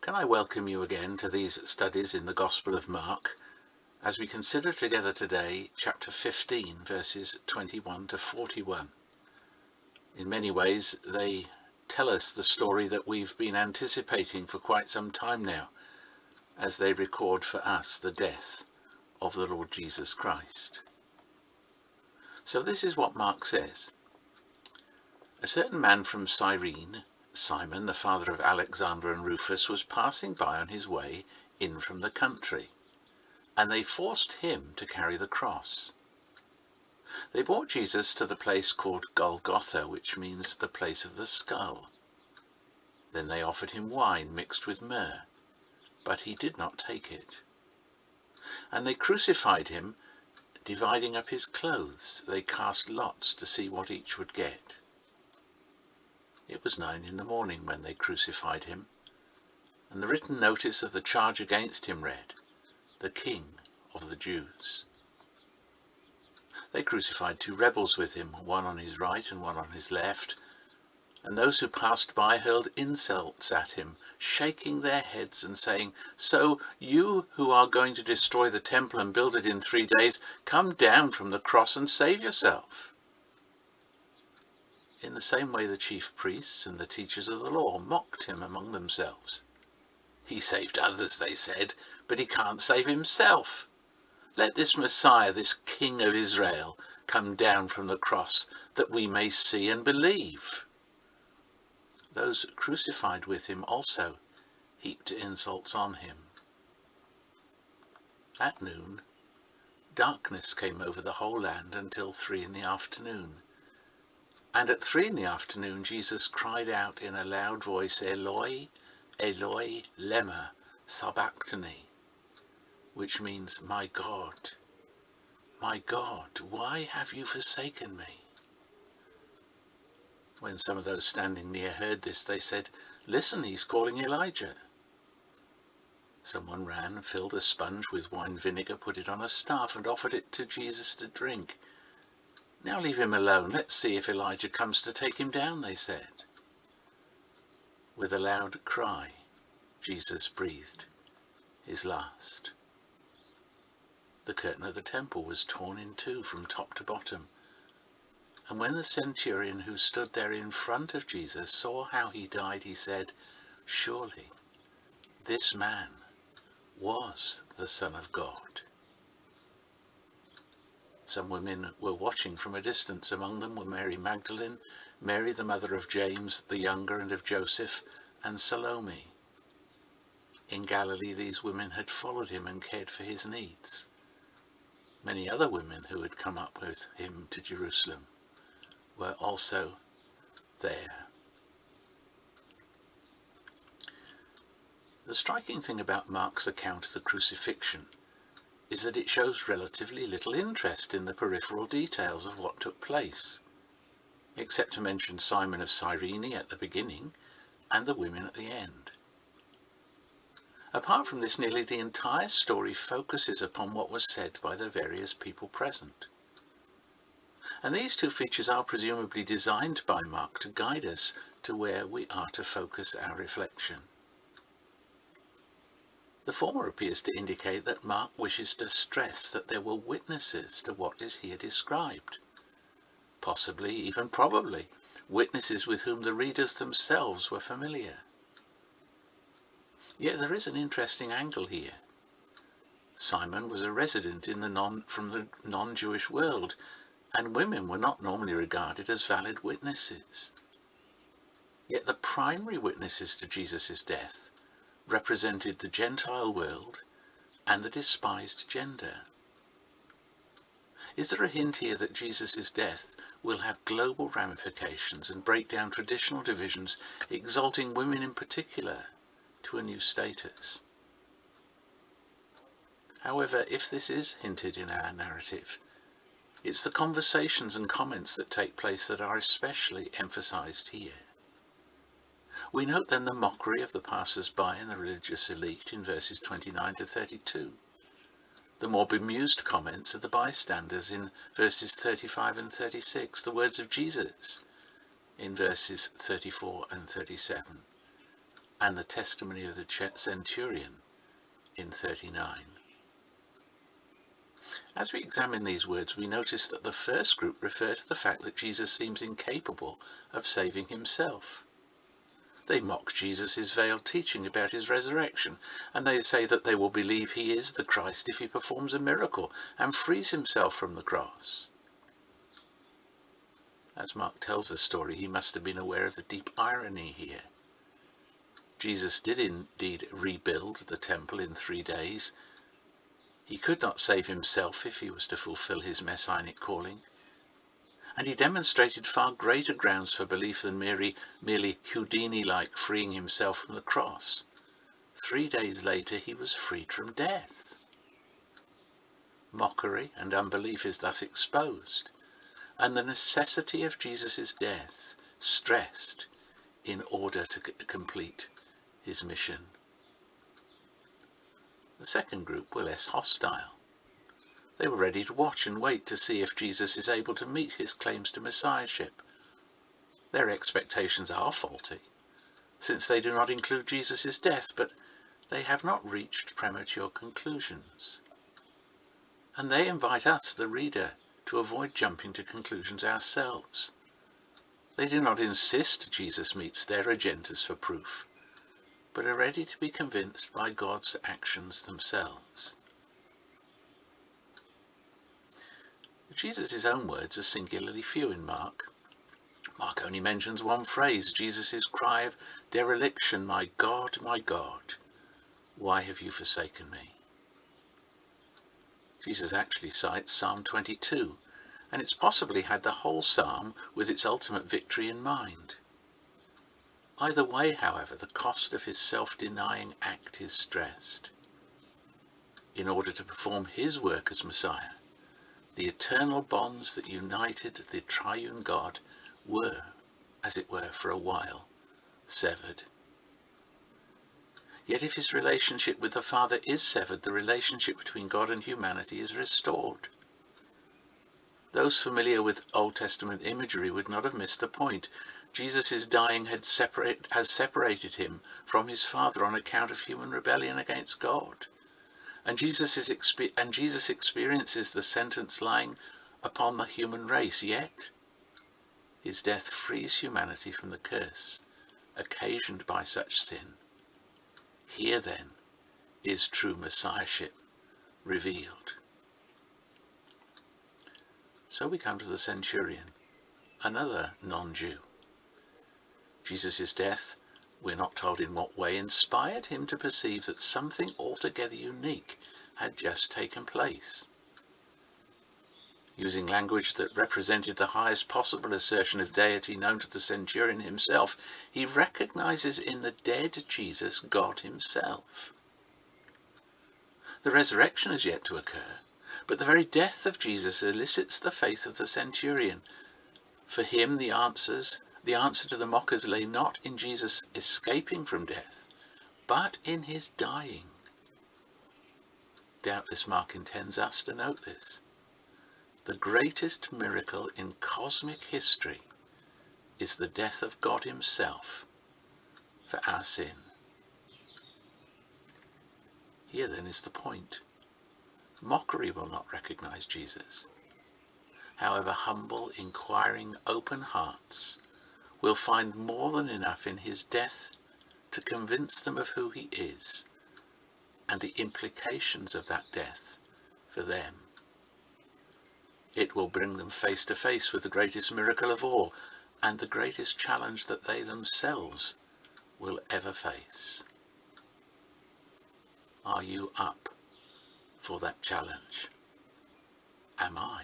Can I welcome you again to these studies in the Gospel of Mark as we consider together today chapter 15 verses 21 to 41. In many ways they tell us the story that we've been anticipating for quite some time now, as they record for us the death of the Lord Jesus Christ. So this is what Mark says. A certain man from Cyrene, Simon, the father of Alexander and Rufus, was passing by on his way in from the country, and they forced him to carry the cross. They brought Jesus to the place called Golgotha, which means the place of the skull. Then they offered him wine mixed with myrrh, but he did not take it. And they crucified him, dividing up his clothes. They cast lots to see what each would get. It was 9 in the morning when they crucified him, and the written notice of the charge against him read, "The King of the Jews." They crucified 2 rebels with him, one on his right and one on his left, and those who passed by hurled insults at him, shaking their heads and saying, "So you who are going to destroy the temple and build it in 3 days, come down from the cross and save yourself." In the same way the chief priests and the teachers of the law mocked him among themselves. "He saved others," they said, "but he can't save himself. Let this Messiah, this King of Israel, come down from the cross, that we may see and believe." Those crucified with him also heaped insults on him. At noon, darkness came over the whole land until 3 in the afternoon. And at 3 in the afternoon, Jesus cried out in a loud voice, "Eloi, Eloi, lema sabachthani," which means, my God, why have you forsaken me?" When some of those standing near heard this, they said, "Listen, he's calling Elijah." Someone ran and filled a sponge with wine vinegar, put it on a staff, and offered it to Jesus to drink. "Now leave him alone. Let's see if Elijah comes to take him down," they said. With a loud cry, Jesus breathed his last. The curtain of the temple was torn in 2 from top to bottom. And when the centurion who stood there in front of Jesus saw how he died, he said, "Surely this man was the Son of God." Some women were watching from a distance. Among them were Mary Magdalene, Mary the mother of James the younger and of Joseph, and Salome. In Galilee these women had followed him and cared for his needs. Many other women who had come up with him to Jerusalem were also there. The striking thing about Mark's account of the crucifixion is that it shows relatively little interest in the peripheral details of what took place, except to mention Simon of Cyrene at the beginning and the women at the end. Apart from this, nearly the entire story focuses upon what was said by the various people present. And these 2 features are presumably designed by Mark to guide us to where we are to focus our reflection. The former appears to indicate that Mark wishes to stress that there were witnesses to what is here described. Possibly, even probably, witnesses with whom the readers themselves were familiar. Yet there is an interesting angle here. Simon was a resident from the non-Jewish world, and women were not normally regarded as valid witnesses. Yet the primary witnesses to Jesus' death represented the Gentile world and the despised gender. Is there a hint here that Jesus' death will have global ramifications and break down traditional divisions, exalting women in particular to a new status? However, if this is hinted in our narrative, it's the conversations and comments that take place that are especially emphasized here. We note then the mockery of the passers-by and the religious elite in verses 29 to 32. The more bemused comments of the bystanders in verses 35 and 36. The words of Jesus in verses 34 and 37. and the testimony of the centurion in 39. As we examine these words, we notice that the first group refer to the fact that Jesus seems incapable of saving himself. They mock Jesus' veiled teaching about his resurrection, and they say that they will believe he is the Christ if he performs a miracle and frees himself from the cross. As Mark tells the story, he must have been aware of the deep irony here. Jesus did indeed rebuild the temple in 3 days. He could not save himself if he was to fulfill his messianic calling. And he demonstrated far greater grounds for belief than merely Houdini-like freeing himself from the cross. 3 days later he was freed from death. Mockery and unbelief is thus exposed, and the necessity of Jesus' death stressed in order to complete his mission. The second group were less hostile. They were ready to watch and wait to see if Jesus is able to meet his claims to messiahship. Their expectations are faulty, since they do not include Jesus' death, but they have not reached premature conclusions. And they invite us, the reader, to avoid jumping to conclusions ourselves. They do not insist Jesus meets their agendas for proof, but are ready to be convinced by God's actions themselves. Jesus' own words are singularly few in Mark. Mark only mentions one phrase, Jesus' cry of dereliction, my God, why have you forsaken me? Jesus actually cites Psalm 22, and it's possibly had the whole psalm with its ultimate victory in mind. Either way, however, the cost of his self-denying act is stressed. In order to perform his work as Messiah, the eternal bonds that united the triune God were, as it were, for a while, severed. Yet if his relationship with the Father is severed, the relationship between God and humanity is restored. Those familiar with Old Testament imagery would not have missed the point. Jesus' dying has separated him from his Father on account of human rebellion against God. And Jesus experiences the sentence lying upon the human race, yet his death frees humanity from the curse occasioned by such sin. Here then is true messiahship revealed. So we come to the centurion, another non-Jew. Jesus' death, we're not told in what way, inspired him to perceive that something altogether unique had just taken place. Using language that represented the highest possible assertion of deity known to the centurion himself, he recognizes in the dead Jesus God himself. The resurrection is yet to occur, but the very death of Jesus elicits the faith of the centurion. For him, the answer to the mockers lay not in Jesus escaping from death, but in his dying. Doubtless Mark intends us to note this. The greatest miracle in cosmic history is the death of God himself for our sin. Here then is the point. Mockery will not recognize Jesus. However, humble, inquiring, open hearts will find more than enough in his death to convince them of who he is and the implications of that death for them. It will bring them face to face with the greatest miracle of all and the greatest challenge that they themselves will ever face. Are you up for that challenge? Am I?